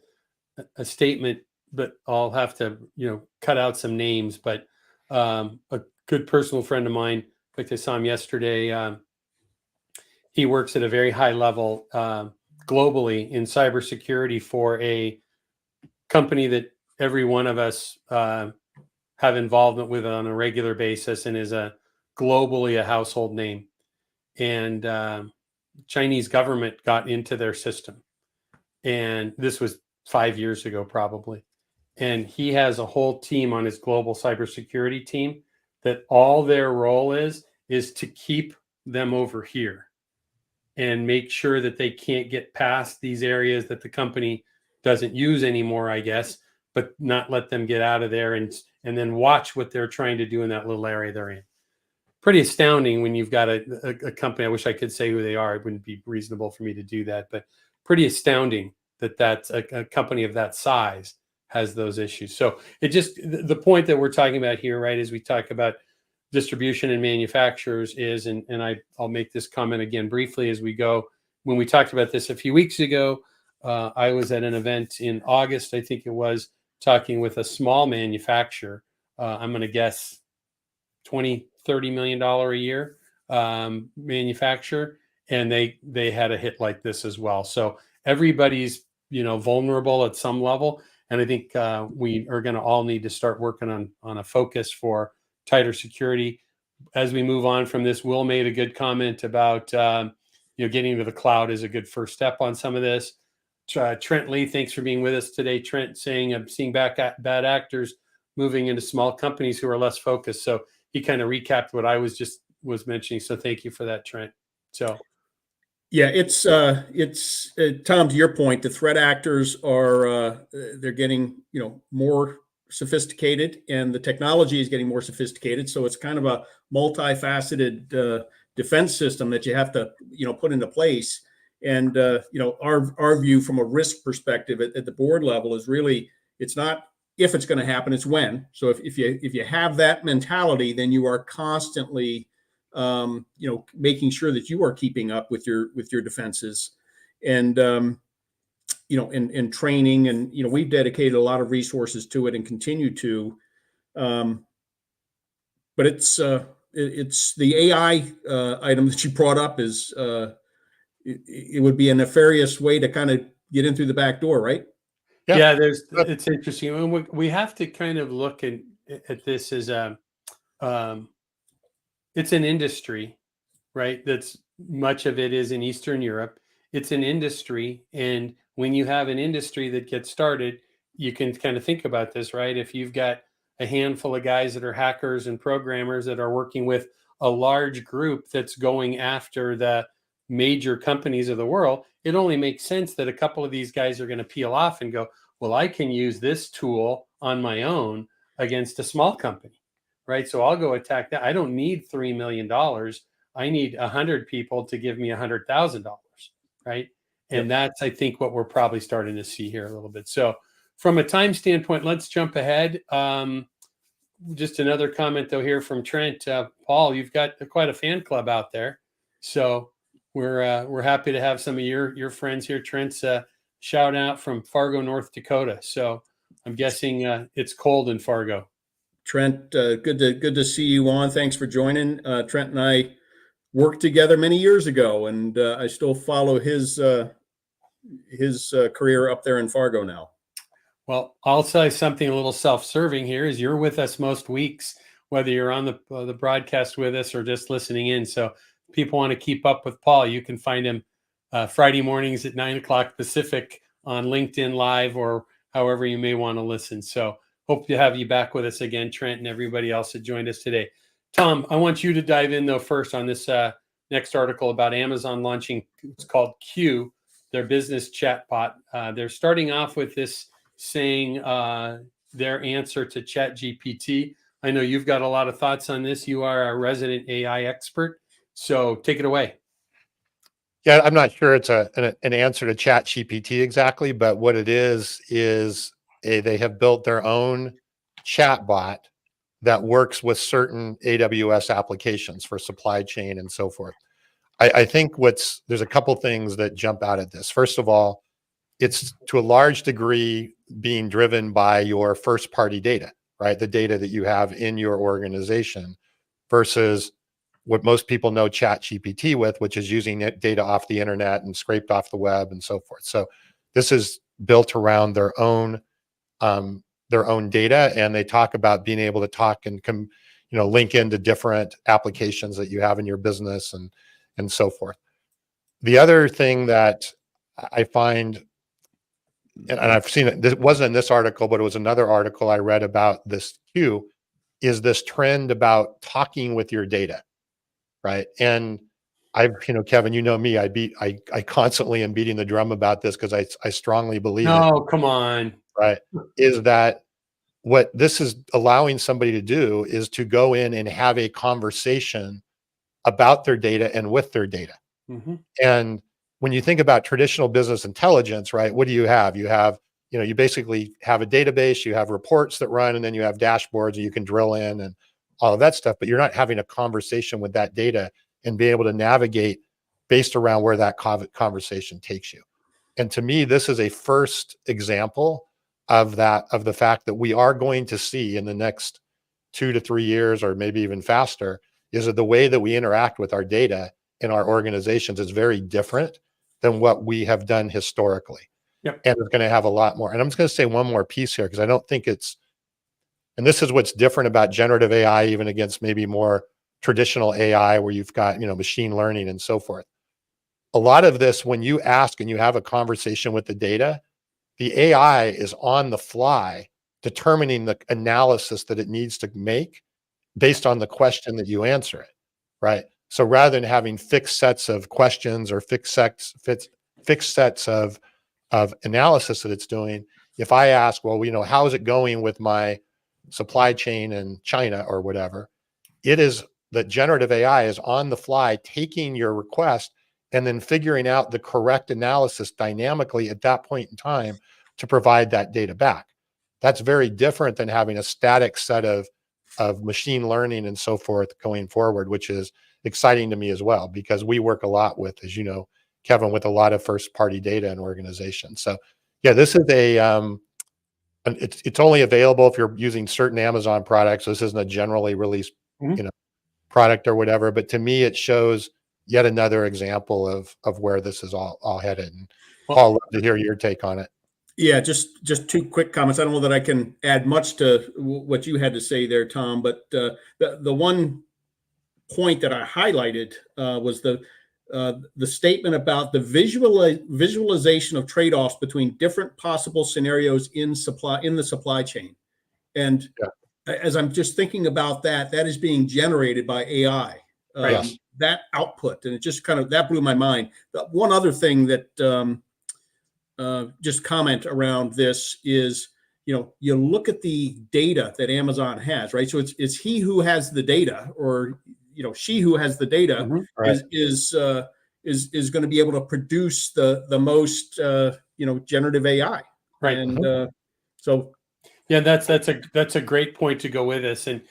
statement, but I'll have to, cut out some names. But a good personal friend of mine, like I saw him yesterday, he works at a very high level globally in cybersecurity for a company that every one of us have involvement with on a regular basis, and is globally a household name. And Chinese government got into their system, and this was 5 years ago probably. And he has a whole team on his global cybersecurity team that all their role is to keep them over here. and make sure that they can't get past these areas that the company doesn't use anymore, I guess, but not let them get out of there, and then watch what they're trying to do in that little area they're in. Pretty astounding when you've got a company. I wish I could say who they are. It wouldn't be reasonable for me to do that, but pretty astounding that that's a company of that size has those issues. So it just, the point that we're talking about here, right, as we talk about distribution and manufacturers is, and I'll make this comment again briefly as we go. When we talked about this a few weeks ago, I was at an event in August, I think it was, talking with a small manufacturer. I'm going to guess $20-30 million a year manufacturer, and they had a hit like this as well. So everybody's vulnerable at some level, and I think we are going to all need to start working on a focus for tighter security as we move on from this. Will made a good comment about getting to the cloud is a good first step on some of this. Trent Lee, thanks for being with us today. Trent saying, I'm seeing bad actors moving into small companies who are less focused. So he kind of recapped what I was mentioning. So thank you for that, Trent. So yeah, it's Tom, to your point, the threat actors are they're getting more sophisticated, and the technology is getting more sophisticated. So it's kind of a multifaceted defense system that you have to put into place. And our view from a risk perspective at the board level is really, it's not if it's going to happen, it's when. So if you have that mentality, then you are constantly making sure that you are keeping up with your defenses, and and training, and we've dedicated a lot of resources to it and continue to. But it's the AI item that you brought up is it would be a nefarious way to kind of get in through the back door, right? Yeah, it's interesting, and we have to kind of look at this as it's an industry, right? That's much of it is in Eastern Europe. It's an industry, and when you have an industry that gets started, you can kind of think about this, right? If you've got a handful of guys that are hackers and programmers that are working with a large group that's going after the major companies of the world, it only makes sense that a couple of these guys are going to peel off and go, well, I can use this tool on my own against a small company, right? So I'll go attack that. I don't need $3 million. I need 100 people to give me $100,000, right? And that's, I think, what we're probably starting to see here a little bit. So from a time standpoint, let's jump ahead. Just another comment, though, here from Trent. Paul, you've got quite a fan club out there. So we're happy to have some of your friends here. Trent's shout out from Fargo, North Dakota. So I'm guessing it's cold in Fargo. Trent, good to see you on. Thanks for joining. Trent and I worked together many years ago, and I still follow his career up there in Fargo now. Well, I'll say something a little self-serving here is you're with us most weeks, whether you're on the broadcast with us or just listening in. So people want to keep up with Paul, you can find him Friday mornings at 9:00 Pacific on LinkedIn Live or however you may want to listen. So hope to have you back with us again, Trent, and everybody else that joined us today. Tom, I want you to dive in, though, first on this next article about Amazon launching, it's called Q, their business chatbot. They're starting off with this saying their answer to ChatGPT. I know you've got a lot of thoughts on this. You are a resident AI expert, so take it away. Yeah, I'm not sure it's an answer to ChatGPT exactly, but what it is they have built their own chatbot that works with certain AWS applications for supply chain and so forth. I think there's a couple things that jump out at this. First of all, it's to a large degree being driven by your first party data, right? The data that you have in your organization versus what most people know ChatGPT with, which is using data off the internet and scraped off the web and so forth. So this is built around their own data, and they talk about being able to talk and link into different applications that you have in your business and so forth. The other thing that I find, and I've seen it, this wasn't in this article, but it was another article I read about this too, is this trend about talking with your data, right? And Kevin, you know me, I constantly am beating the drum about this because I strongly believe it, No, come on. right? Is that what this is allowing somebody to do is to go in and have a conversation about their data and with their data. Mhm. And when you think about traditional business intelligence, right, what do you have? You have, you basically have a database, you have reports that run, and then you have dashboards and you can drill in and all of that stuff, but you're not having a conversation with that data and be able to navigate based around where that conversation takes you. And to me, this is a first example of that, of the fact that we are going to see in the next 2 to 3 years, or maybe even faster, is that the way that we interact with our data in our organizations is very different than what we have done historically. Yep. And it's going to have a lot more. And I'm just going to say one more piece here, because I don't think and this is what's different about generative AI, even against maybe more traditional AI, where you've got, machine learning and so forth. A lot of this, when you ask and you have a conversation with the data, the AI is on the fly determining the analysis that it needs to make based on the question that you answer it, right? So rather than having fixed sets of questions or fixed sets of analysis that it's doing, if I ask, well, how is it going with my supply chain in China or whatever, it is that generative AI is on the fly taking your request and then figuring out the correct analysis dynamically at that point in time to provide that data back. That's very different than having a static set of machine learning and so forth going forward, which is exciting to me as well, because we work a lot with, as you know, Kevin, with a lot of first party data and organizations. So yeah, this is it's only available if you're using certain Amazon products. So this isn't a generally released, Mhm. product or whatever, but to me, it shows yet another example of where this is all headed. And Well, Paul, love to hear your take on it. Yeah, just two quick comments. I don't know that I can add much to what you had to say there, Tom, but the one point that I highlighted was the statement about the visualization of trade-offs between different possible scenarios in the supply chain. And Yeah. as I'm just thinking about that is being generated by AI. Yes. That output, and it just that blew my mind. The one other thing that just comment around this is, you look at the data that Amazon has, right? So it's he who has the data, or she who has the data Right. is going to be able to produce the most generative AI. Right. And so Yeah, that's a great point to go with this. And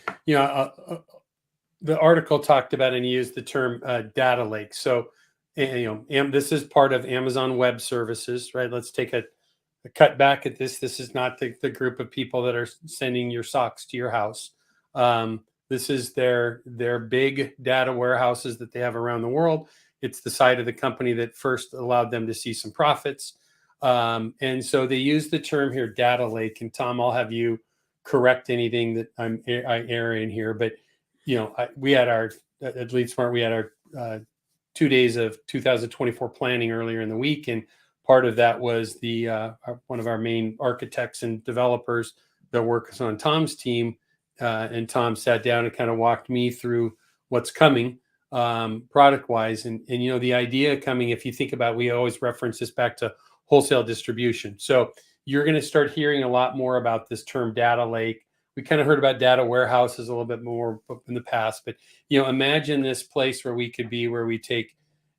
the article talked about and used the term data lake. So this is part of Amazon Web Services, right? Let's take a cut back at this. This is not the group of people that are sending your socks to your house. This is their big data warehouses that they have around the world. It's the side of the company that first allowed them to see some profits. And so they use the term here, data lake. And Tom, I'll have you correct anything that I err in here. But we had at Lead Smart, we had our 2 days of 2024 planning earlier in the week, and part of that was one of our main architects and developers that works on Tom's team, and Tom sat down and kind of walked me through what's coming product wise, and the idea coming. If you think about, we always reference this back to wholesale distribution. So you're going to start hearing a lot more about this term data lake. We kind of heard about data warehouses a little bit more in the past, but imagine this place where we could be, where we take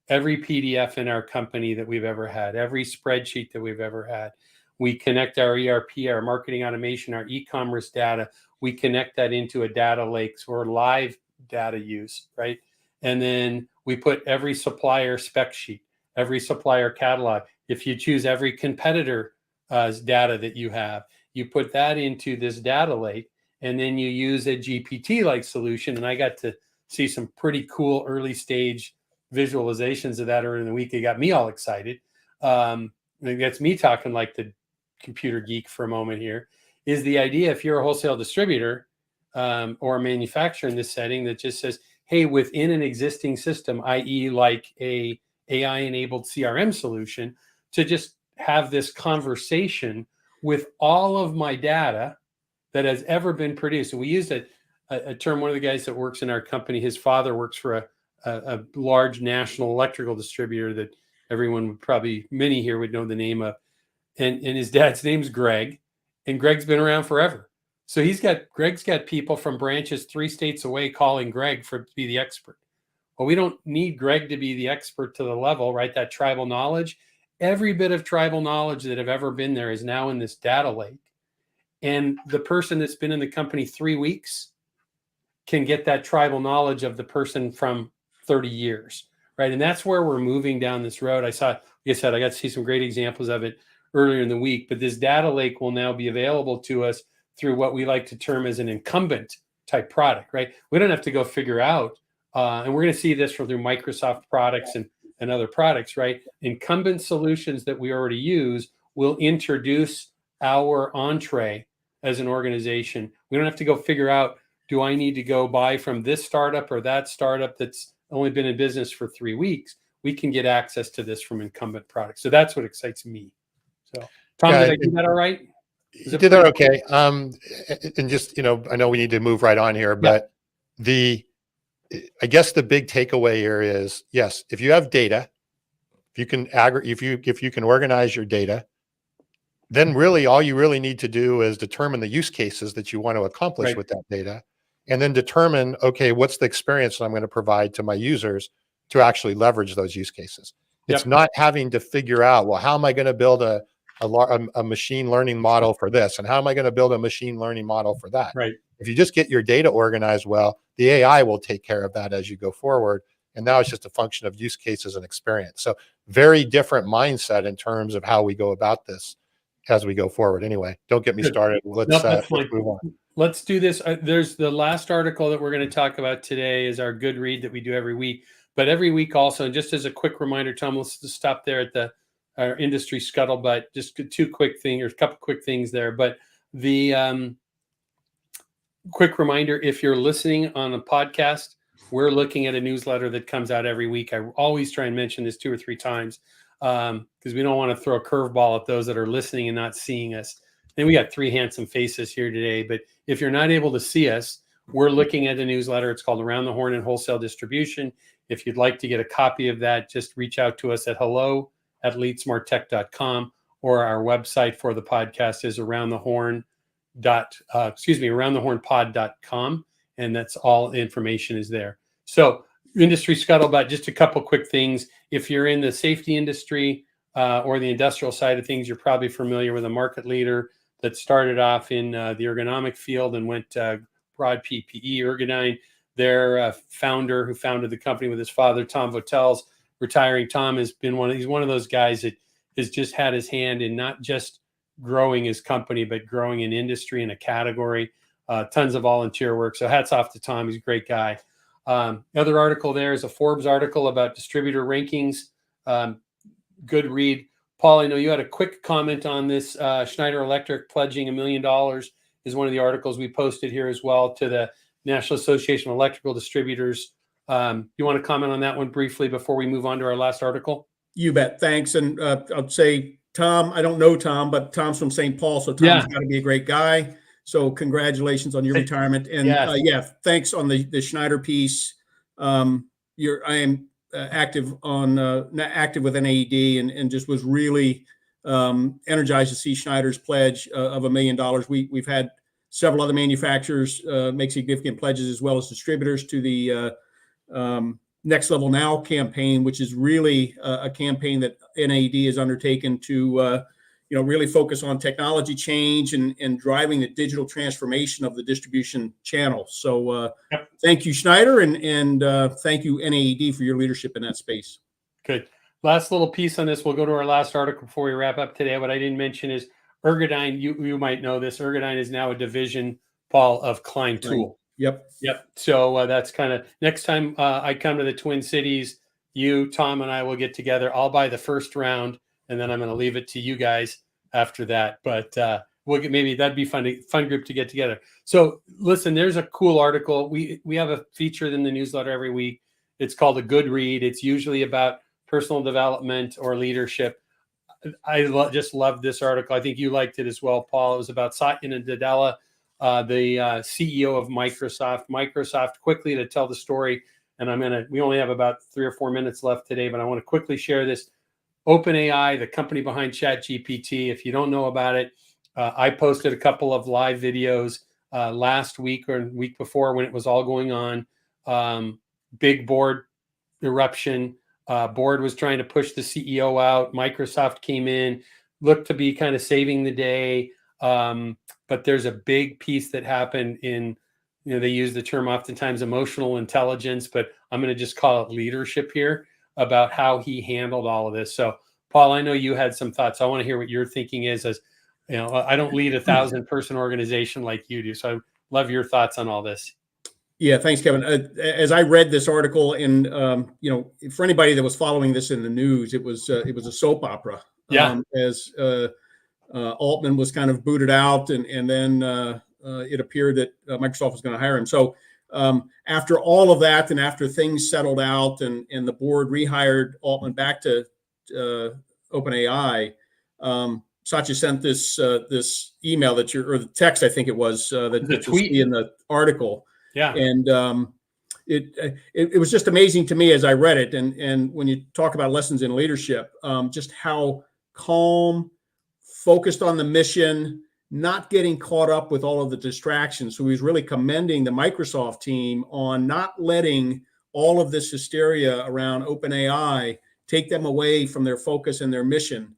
every PDF in our company that we've ever had, every spreadsheet that we've ever had. We connect our ERP, our marketing automation, our e-commerce data. We connect that into a data lake for live data use, right? And then we put every supplier spec sheet, every supplier catalog. If you choose every competitor data that you have, you put that into this data lake, and then you use a GPT-like solution. And I got to see some pretty cool early stage visualizations of that earlier in the week. It got me all excited. It gets me talking like the computer geek for a moment here. Is the idea, if you're a wholesale distributor or a manufacturer in this setting, that just says, hey, within an existing system, i.e. like a AI-enabled CRM solution, to just have this conversation with all of my data that has ever been produced. And we used a term, one of the guys that works in our company, his father works for a large national electrical distributor that everyone would probably, many here would know the name of. And his dad's name's Greg, and Greg's been around forever. So Greg's got people from branches 3 states away calling Greg to be the expert. Well, we don't need Greg to be the expert to the level, right? That tribal knowledge, every bit of tribal knowledge that have ever been there is now in this data lake. And the person that's been in the company 3 weeks can get that tribal knowledge of the person from 30 years, right? And that's where we're moving down this road. Like I said, I got to see some great examples of it earlier in the week, but this data lake will now be available to us through what we like to term as an incumbent type product, right? We don't have to go figure out, and we're going to see this through Microsoft products and other products, right? Incumbent solutions that we already use will introduce our entree as an organization. We don't have to go figure out, do I need to go buy from this startup or that startup that's only been in business for 3 weeks? We can get access to this from incumbent products. So that's what excites me. So, Tom, did I do that all right? You did that okay. And just, I know we need to move right on here, but I guess the big takeaway here is, yes, if you have data, if you can if you can organize your data, then really all you really need to do is determine the use cases that you want to accomplish with that data, and then determine, okay, what's the experience that I'm going to provide to my users to actually leverage those use cases. It's not having to figure out, well, how am I going to build a machine learning model for this, and how am I going to build a machine learning model for that? Right. If you just get your data organized well, the AI will take care of that as you go forward. And now it's just a function of use cases and experience. So very different mindset in terms of how we go about this as we go forward. Anyway, don't get me started. Let's move on. Let's do this. There's the last article that we're going to talk about today is our good read that we do every week. But every week also, and just as a quick reminder, Tom, let's just stop there at our industry scuttlebutt. Just a couple quick things there. But the quick reminder, if you're listening on a podcast, we're looking at a newsletter that comes out every week. I always try and mention this 2 or 3 times because we don't want to throw a curveball at those that are listening and not seeing us. And we got 3 handsome faces here today. But if you're not able to see us, we're looking at a newsletter. It's called Around the Horn and Wholesale Distribution. If you'd like to get a copy of that, just reach out to us at hello@leadsmarttech.com, or our website for the podcast is aroundthehornpod.com. And that's all the information is there. So industry scuttlebutt, just a couple quick things. If you're in the safety industry or the industrial side of things, you're probably familiar with a market leader that started off in the ergonomic field and went broad PPE, Ergodyne. Their founder, who founded the company with his father, Tom Votels, retiring. Tom has been he's one of those guys that has just had his hand in not just growing his company, but growing an industry and a category. Tons of volunteer work. So hats off to Tom. He's a great guy. Other article there is a Forbes article about distributor rankings. Good read. Paul, I know you had a quick comment on this. Schneider Electric pledging $1 million is one of the articles we posted here as well to the National Association of Electrical Distributors. You want to comment on that one briefly before we move on to our last article? You bet. Thanks. And I'd say, Tom, I don't know Tom, but Tom's from St. Paul, so Tom's got to be a great guy. So congratulations on your retirement. And thanks on the Schneider piece. I am active with NAED and just was really energized to see Schneider's pledge of $1 million. We've had several other manufacturers make significant pledges, as well as distributors, to the Next Level Now campaign, which is really a campaign that NAED has undertaken to really focus on technology change and driving the digital transformation of the distribution channel. So thank you, Schneider, and thank you, NAED, for your leadership in that space. Good. Last little piece on this. We'll go to our last article before we wrap up today. What I didn't mention is Ergodyne. You might know this. Ergodyne is now a division, Paul, of Klein Tool. Yep. So that's kind of next time I come to the Twin Cities, you, Tom, and I will get together. I'll buy the first round, and then I'm going to leave it to you guys after that. But maybe that'd be fun group to get together. So listen, there's a cool article. We have a feature in the newsletter every week. It's called a good read. It's usually about personal development or leadership. I just love this article. I think you liked it as well, Paul. It was about Satya Nadella, the CEO of Microsoft. Microsoft, quickly to tell the story, and we only have about 3 or 4 minutes left today, but I want to quickly share this. OpenAI, the company behind ChatGPT. If you don't know about it, I posted a couple of live videos last week or week before when it was all going on. Big board eruption. Board was trying to push the CEO out. Microsoft came in, looked to be kind of saving the day. But there's a big piece that happened in, they use the term oftentimes emotional intelligence, but I'm going to just call it leadership here about how he handled all of this. So, Paul, I know you had some thoughts. I want to hear what your thinking is. As I don't lead a 1,000-person organization like you do, so I love your thoughts on all this. Yeah, thanks, Kevin. As I read this article, and for anybody that was following this in the news, it was a soap opera. Yeah. As Altman was kind of booted out, and then it appeared that Microsoft was going to hire him. So after all of that, and after things settled out, and the board rehired Altman back to OpenAI, Satya sent this email or the text, I think it was, that you'll see in the article. Yeah. And it was just amazing to me as I read it. And when you talk about lessons in leadership, just how calm, focused on the mission, not getting caught up with all of the distractions. So he's really commending the Microsoft team on not letting all of this hysteria around OpenAI take them away from their focus and their mission,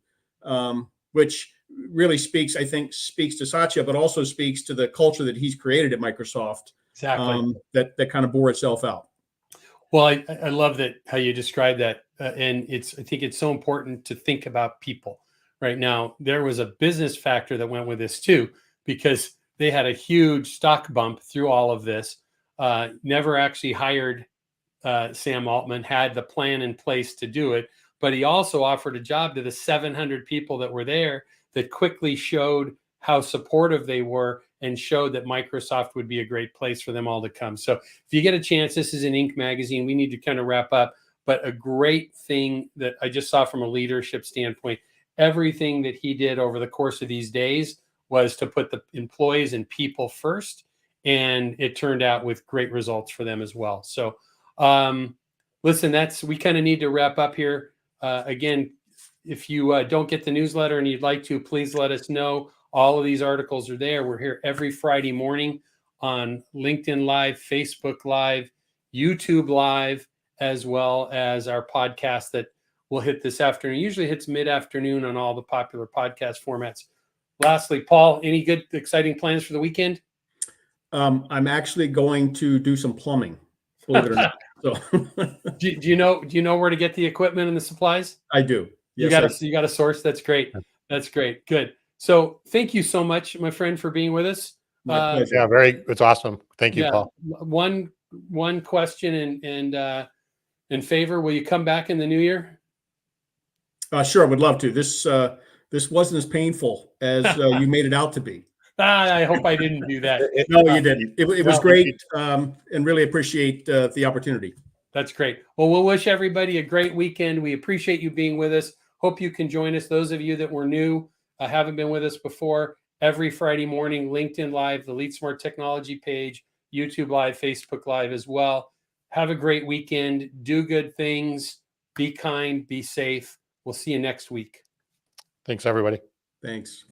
which really speaks to Satya, but also speaks to the culture that he's created at Microsoft. Exactly. That kind of bore itself out. Well, I love that how you described that, and I think it's so important to think about people. Right now, there was a business factor that went with this too, because they had a huge stock bump through all of this. Never actually hired Sam Altman, had the plan in place to do it, but he also offered a job to the 700 people that were there that quickly showed how supportive they were and showed that Microsoft would be a great place for them all to come. So if you get a chance, this is an Inc. magazine. We need to kind of wrap up, but a great thing that I just saw from a leadership standpoint, everything that he did over the course of these days was to put the employees and people first, and it turned out with great results for them as well. So listen, we kind of need to wrap up here. Again, if you don't get the newsletter and you'd like to, please let us know. All of these articles are there. We're here every Friday morning on LinkedIn Live, Facebook Live, YouTube Live, as well as our podcast that will hit this afternoon. It usually hits mid-afternoon on all the popular podcast formats. Lastly, Paul, any good, exciting plans for the weekend? I'm actually going to do some plumbing, believe it or not. So do you know where to get the equipment and the supplies? I do. Yes, you got a source. That's great. That's great. Good. So thank you so much, my friend, for being with us. My pleasure. Yeah, it's awesome. Thank you, Paul. One question and in favor, will you come back in the new year? Sure, I would love to. This wasn't as painful as you made it out to be. I hope I didn't do that. No, you didn't. It was great, and really appreciate the opportunity. That's great. Well, we'll wish everybody a great weekend. We appreciate you being with us. Hope you can join us. Those of you that were new, haven't been with us before, every Friday morning, LinkedIn Live, the Lead Smart Technology page, YouTube Live, Facebook Live as well. Have a great weekend. Do good things. Be kind. Be safe. We'll see you next week. Thanks, everybody. Thanks.